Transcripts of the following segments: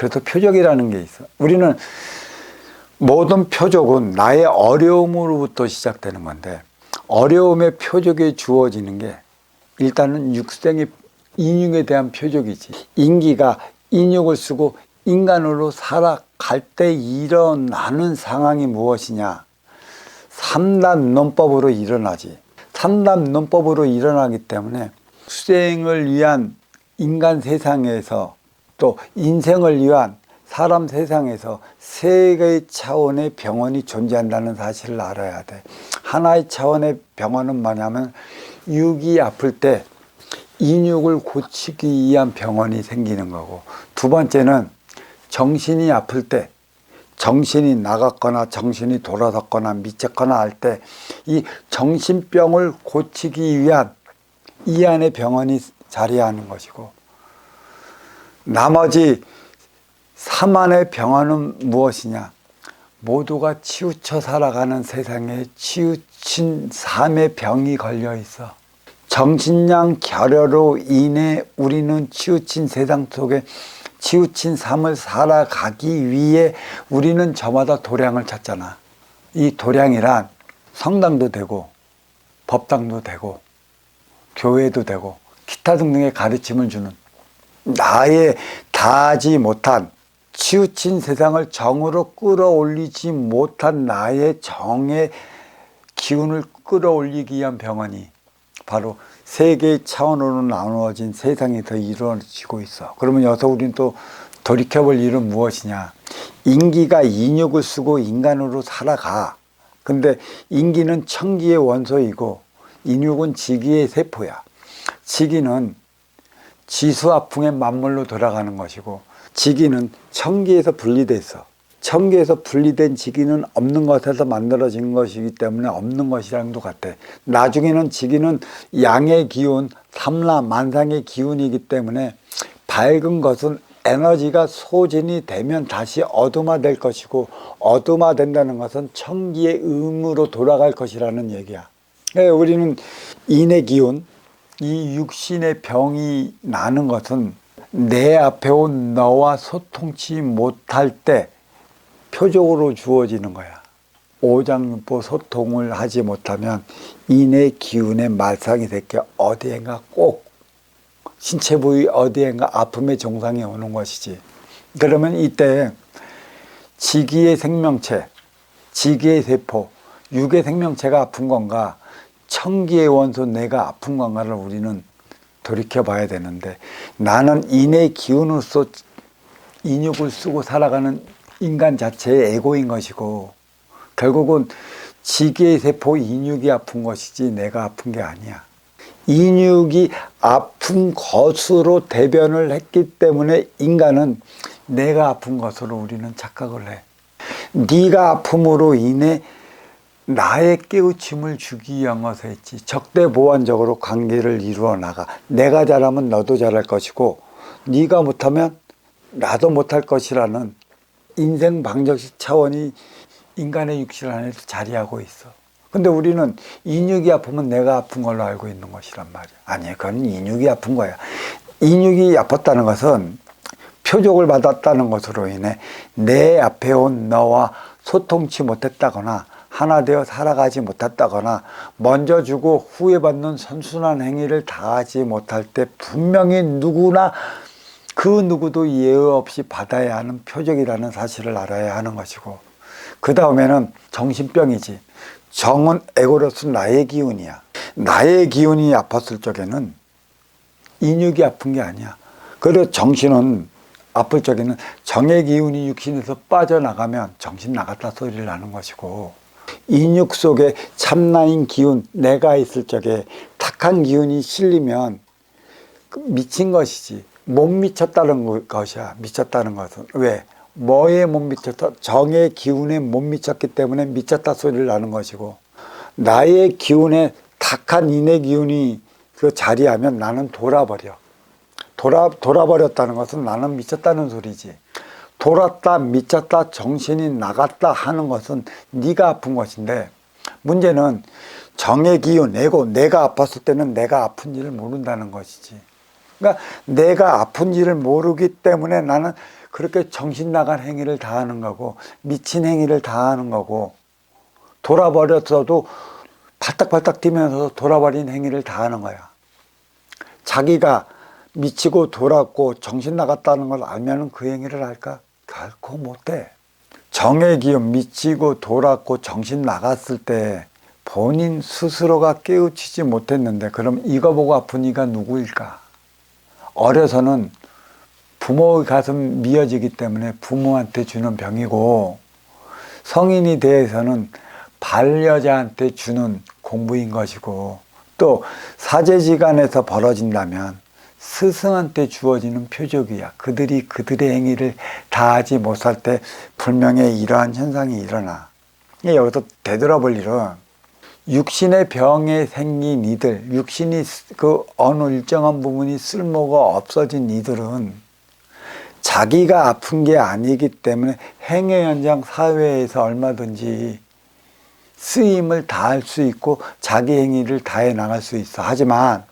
그래도 표적이라는 게 있어. 우리는 모든 표적은 나의 어려움으로부터 시작되는 건데, 어려움의 표적이 주어지는 게 일단은 육생의 인육에 대한 표적이지. 인기가 인육을 쓰고 인간으로 살아갈 때 일어나는 상황이 무엇이냐? 3단 논법으로 일어나지. 3단 논법으로 일어나기 때문에 수생을 위한 인간 세상에서, 또 인생을 위한 사람 세상에서 세 개의 차원의 병원이 존재한다는 사실을 알아야 돼. 하나의 차원의 병원은 뭐냐면, 육이 아플 때 인육을 고치기 위한 병원이 생기는 거고, 두 번째는 정신이 아플 때, 정신이 나갔거나 정신이 돌아섰거나 미쳤거나 할 때 이 정신병을 고치기 위한 이 안의 병원이 자리하는 것이고, 나머지 3안의 병원은 무엇이냐? 모두가 치우쳐 살아가는 세상에 치우친 삶의 병이 걸려 있어. 정신량 결여로 인해 우리는 치우친 세상 속에 치우친 삶을 살아가기 위해 우리는 저마다 도량을 찾잖아. 이 도량이란 성당도 되고 법당도 되고 교회도 되고 기타 등등의 가르침을 주는, 나의 다하지 못한 치우친 세상을 정으로 끌어올리지 못한 나의 정의 기운을 끌어올리기 위한 병원이 바로 세 개의 차원으로 나누어진 세상에서 이루어지고 있어. 그러면 여기서 우리는 또 돌이켜볼 일은 무엇이냐? 인기가 인육을 쓰고 인간으로 살아가. 근데 인기는 청기의 원소이고 인육은 지기의 세포야. 지기는 지수화풍의 만물로 돌아가는 것이고, 지기는 청기에서 분리돼 있어. 청기에서 분리된 지기는 없는 것에서 만들어진 것이기 때문에 없는 것이랑도 같아. 나중에는 지기는 양의 기운, 삼라 만상의 기운이기 때문에 밝은 것은 에너지가 소진이 되면 다시 어둠화될 것이고, 어둠화된다는 것은 청기의 음으로 돌아갈 것이라는 얘기야. 우리는 인의 기운, 이 육신의 병이 나는 것은 내 앞에 온 너와 소통치 못할 때 표적으로 주어지는 거야. 오장육부 소통을 하지 못하면 인의 기운의 말상이 될게 어디엔가 꼭 신체 부위 어디엔가 아픔의 증상이 오는 것이지. 그러면 이때 지기의 생명체, 지기의 세포, 육의 생명체가 아픈 건가, 청기의 원소 내가 아픈 건가를 우리는 돌이켜 봐야 되는데, 나는 인의 기운으로서 인육을 쓰고 살아가는 인간 자체의 에고인 것이고, 결국은 지기의 세포 인육이 아픈 것이지 내가 아픈 게 아니야. 인육이 아픈 것으로 대변을 했기 때문에 인간은 내가 아픈 것으로 우리는 착각을 해. 네가 아픔으로 인해 나의 깨우침을 주기 위한 것에 했지. 적대보완적으로 관계를 이루어 나가. 내가 잘하면 너도 잘할 것이고, 네가 못하면 나도 못할 것이라는 인생 방정식 차원이 인간의 육실 안에서 자리하고 있어. 근데 우리는 인육이 아프면 내가 아픈 걸로 알고 있는 것이란 말이야. 아니, 그건 인육이 아픈 거야. 인육이 아팠다는 것은 표적을 받았다는 것으로 인해 내 앞에 온 너와 소통치 못했다거나 하나 되어 살아가지 못했다거나 먼저 주고 후회 받는 선순환 행위를 다하지 못할 때 분명히 누구나 그 누구도 예외 없이 받아야 하는 표적이라는 사실을 알아야 하는 것이고, 그 다음에는 정신병이지. 정은 에고로서 나의 기운이야. 나의 기운이 아팠을 적에는 인육이 아픈 게 아니야. 그리고 정신은 아플 적에는 정의 기운이 육신에서 빠져나가면 정신 나갔다 소리를 하는 것이고, 인육 속에 참나인 기운, 내가 있을 적에 탁한 기운이 실리면 미친 것이지. 못 미쳤다는 것이야. 미쳤다는 것은. 왜? 뭐에 못 미쳤다? 정의 기운에 못 미쳤기 때문에 미쳤다 소리를 하는 것이고, 나의 기운에 탁한 인의 기운이 그 자리하면 나는 돌아버려. 돌아버렸다는 것은 나는 미쳤다는 소리지. 돌았다, 미쳤다, 정신이 나갔다 하는 것은 네가 아픈 것인데, 문제는 정의 기운, 에고, 내가 아팠을 때는 내가 아픈지를 모른다는 것이지. 그러니까 내가 아픈지를 모르기 때문에 나는 그렇게 정신 나간 행위를 다 하는 거고, 미친 행위를 다 하는 거고, 돌아버렸어도 발딱발딱 뛰면서 돌아버린 행위를 다 하는 거야. 자기가 미치고 돌았고 정신 나갔다는 걸 알면 그 행위를 할까? 결코 못해. 정의 기운, 미치고 돌았고 정신 나갔을 때 본인 스스로가 깨우치지 못했는데 그럼 이거 보고 아픈 이가 누구일까? 어려서는 부모의 가슴 미어지기 때문에 부모한테 주는 병이고, 성인이 돼서는 반려자한테 주는 공부인 것이고, 또 사제지간에서 벌어진다면 스승한테 주어지는 표적이야. 그들이 그들의 행위를 다 하지 못할 때 불명의 이러한 현상이 일어나. 여기서 되돌아볼 일은, 육신의 병에 생긴 이들, 육신이 그 어느 일정한 부분이 쓸모가 없어진 이들은 자기가 아픈 게 아니기 때문에 행의 현장 사회에서 얼마든지 쓰임을 다할 수 있고 자기 행위를 다해 나갈 수 있어. 하지만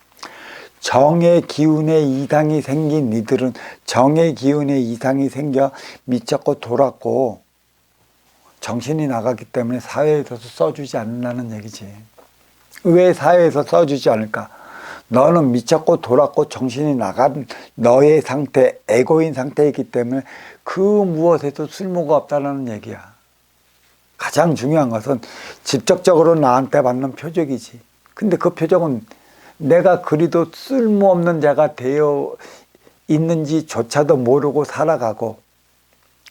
정의 기운에 이상이 생긴 이들은 정의 기운에 이상이 생겨 미쳤고 돌았고 정신이 나갔기 때문에 사회에서 써주지 않는다는 얘기지. 왜 사회에서 써주지 않을까? 너는 미쳤고 돌았고 정신이 나간 너의 상태, 에고인 상태이기 때문에 그 무엇에도 쓸모가 없다는 얘기야. 가장 중요한 것은 직접적으로 나한테 받는 표적이지. 근데 그 표적은 내가 그리도 쓸모없는 자가 되어 있는지조차도 모르고 살아가고,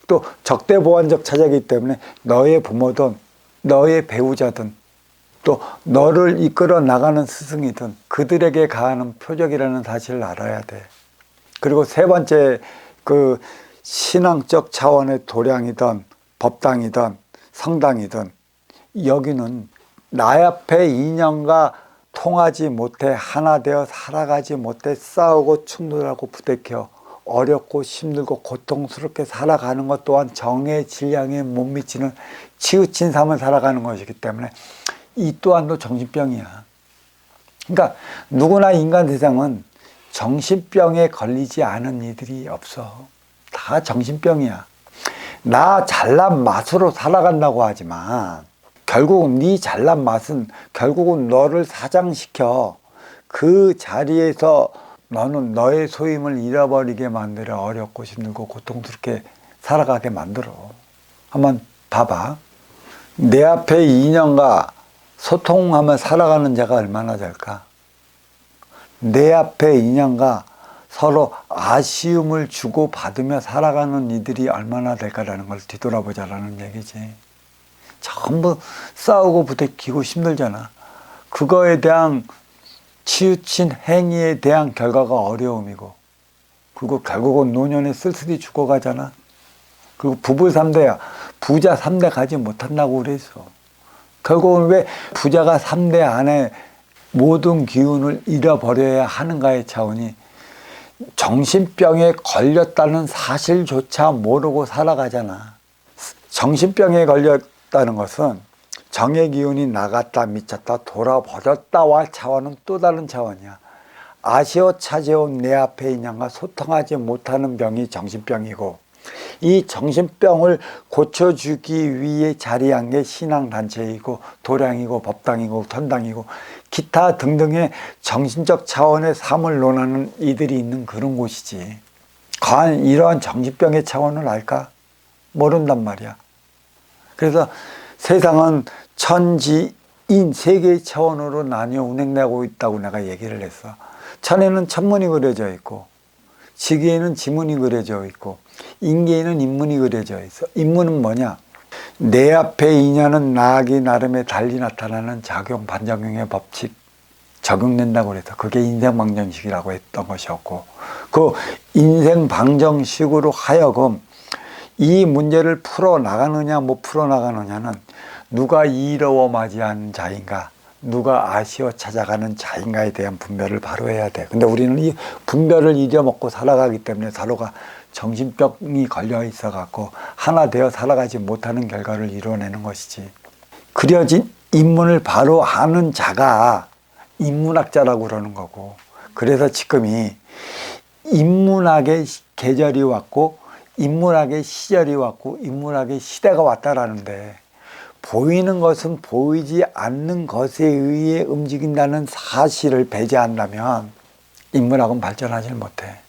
또 적대보완적 차자이기 때문에 너의 부모든 너의 배우자든 또 너를 이끌어 나가는 스승이든 그들에게 가하는 표적이라는 사실을 알아야 돼. 그리고 세 번째, 그 신앙적 차원의 도량이든 법당이든 성당이든 여기는 나 앞에 인연과 통하지 못해 하나 되어 살아가지 못해 싸우고 충돌하고 부대껴 어렵고 힘들고 고통스럽게 살아가는 것 또한 정의 질량에 못 미치는 치우친 삶을 살아가는 것이기 때문에 이 또한도 정신병이야. 그러니까 누구나 인간 세상은 정신병에 걸리지 않은 이들이 없어. 다 정신병이야. 나 잘난 맛으로 살아간다고 하지만 결국은 네 잘난 맛은 결국은 너를 사장시켜 그 자리에서 너는 너의 소임을 잃어버리게 만들어 어렵고 힘들고 고통스럽게 살아가게 만들어. 한번 봐봐. 내 앞에 인연과 소통하며 살아가는 자가 얼마나 될까? 내 앞에 인연과 서로 아쉬움을 주고 받으며 살아가는 이들이 얼마나 될까라는 걸 뒤돌아보자라는 얘기지. 전부 싸우고 부대끼고 힘들잖아. 그거에 대한 치우친 행위에 대한 결과가 어려움이고, 그리고 결국은 노년에 쓸쓸히 죽어가잖아. 그리고 부부 3대야. 부자 3대 가지 못한다고 그랬어. 결국은 왜 부자가 3대 안에 모든 기운을 잃어버려야 하는가의 차원이 정신병에 걸렸다는 사실조차 모르고 살아가잖아. 정신병에 걸렸다는 것은 정의 기운이 나갔다 미쳤다 돌아버렸다와 차원은 또 다른 차원이야. 아쉬워 찾아온 내 앞에 인연과 소통하지 못하는 병이 정신병이고, 이 정신병을 고쳐주기 위해 자리한 게 신앙단체이고 도량이고 법당이고 선당이고 기타 등등의 정신적 차원의 삶을 논하는 이들이 있는 그런 곳이지. 과연 이러한 정신병의 차원을 알까? 모른단 말이야. 그래서 세상은 천지인 세 개의 차원으로 나뉘어 운행되고 있다고 내가 얘기를 했어. 천에는 천문이 그려져 있고, 지기에는 지문이 그려져 있고, 인계에는 인문이 그려져 있어. 인문은 뭐냐? 내 앞에 인연은 나기 나름에 달리 나타나는 작용 반작용의 법칙 적용된다고 그래서 그게 인생방정식이라고 했던 것이었고, 그 인생방정식으로 하여금 이 문제를 풀어나가느냐 못 풀어나가느냐는 누가 이로워 맞이하는 자인가, 누가 아쉬워 찾아가는 자인가에 대한 분별을 바로 해야 돼. 근데 우리는 이 분별을 잊어먹고 살아가기 때문에 서로가 정신병이 걸려 있어 갖고 하나 되어 살아가지 못하는 결과를 이뤄내는 것이지. 그려진 인문을 바로 아는 자가 인문학자라고 그러는 거고, 그래서 지금이 인문학의 계절이 왔고 인문학의 시절이 왔고 인문학의 시대가 왔다라는데, 보이는 것은 보이지 않는 것에 의해 움직인다는 사실을 배제한다면 인문학은 발전하지 못해.